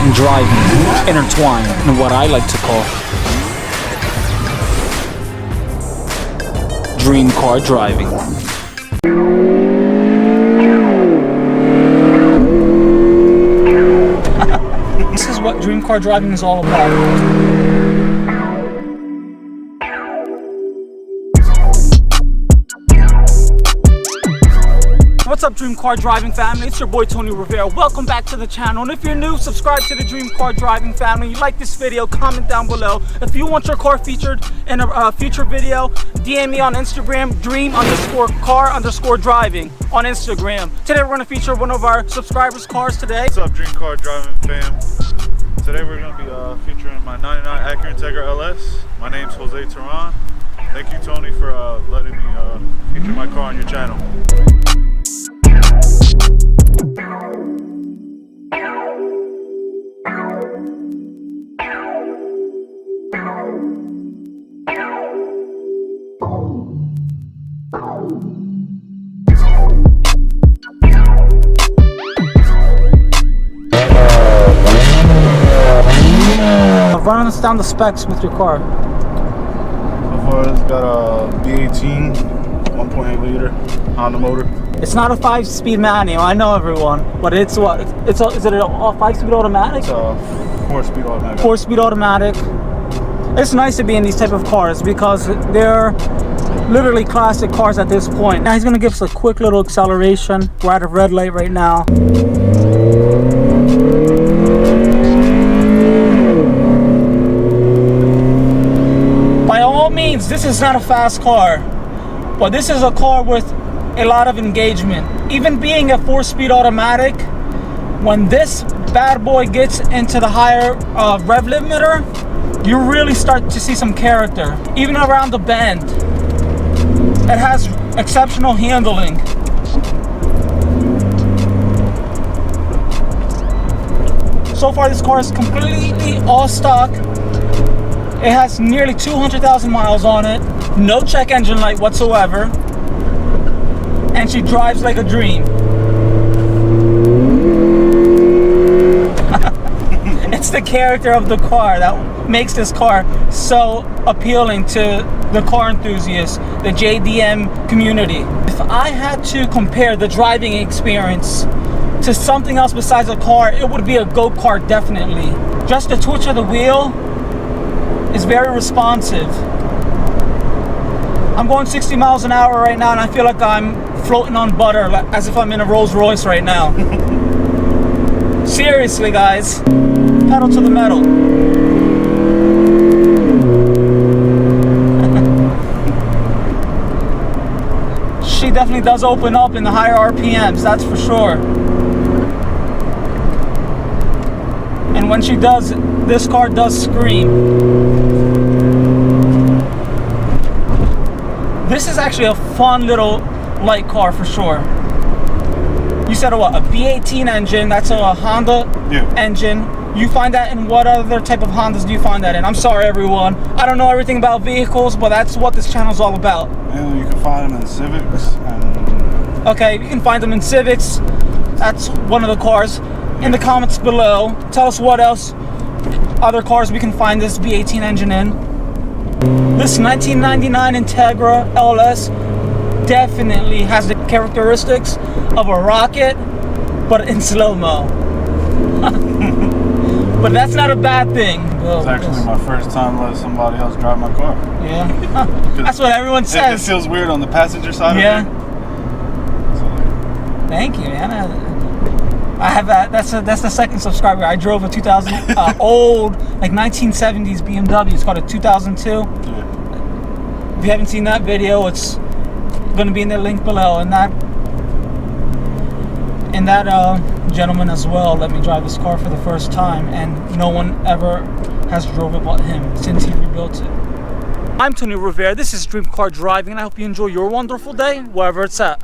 and driving intertwine in what I like to call dream car driving. This is what dream car driving is all about. What's up, Dream Car Driving family? It's your boy Tony Rivera. Welcome back to the channel. And if you're new, subscribe to the Dream Car Driving family. You like this video, comment down below. If you want your car featured in a future video, DM me on Instagram, dream_car_driving on Instagram. Today we're going to feature one of our subscribers' cars today. What's up, Dream Car Driving fam? Today we're going to be featuring my 99 Acura Integra LS. My name's Jose Teran. Thank you, Tony, for letting me feature my car on your channel. Run us down the specs with your car. It's got a V18, 1.8 liter Honda motor. It's not a 5-speed manual, I know everyone, but it's what? Is it a 5-speed automatic? It's a 4-speed automatic. 4-speed automatic. It's nice to be in these type of cars because they're literally classic cars at this point. Now he's gonna give us a quick little acceleration. We're at a red light right now. By all means, this is not a fast car, but this is a car with a lot of engagement. Even being a 4-speed automatic, when this bad boy gets into the higher rev limiter, you really start to see some character. Even around the bend, it has exceptional handling. So far this car is completely all stock. It has nearly 200,000 miles on it, no check engine light whatsoever, and she drives like a dream. It's the character of the car that makes this car so appealing to the car enthusiasts, the JDM community. If I had to compare the driving experience to something else besides a car, it would be a go-kart, definitely. Just the twitch of the wheel is very responsive. I'm going 60 miles an hour right now and I feel like I'm floating on butter, as if I'm in a Rolls Royce right now. Seriously guys, pedal to the metal. She definitely does open up in the higher RPMs, that's for sure. And when she does, this car does scream. This is actually a fun little light car for sure. You said what? A V18 engine, that's a Honda engine. You find that in what other type of Hondas do you find that in? I'm sorry everyone, I don't know everything about vehicles, but that's what this channel is all about. And you can find them in Civics. Okay, you can find them in Civics. That's one of the cars. In the comments below, tell us what else other cars we can find this V18 engine in. This 1999 Integra LS definitely has the characteristics of a rocket, but in slow-mo. But that's not a bad thing. It's actually my first time letting somebody else drive my car. Yeah, that's what everyone says. It feels weird on the passenger side of it. Thank you, man. I have that. That's the second subscriber. I drove a 2000 old, like 1970s BMW. It's called a 2002. Yeah. If you haven't seen that video, it's going to be in the link below. And that gentleman as well let me drive this car for the first time, and no one ever has drove it but him since he rebuilt it. I'm Tony Rivera. This is Dream Car Driving, and I hope you enjoy your wonderful day wherever it's at.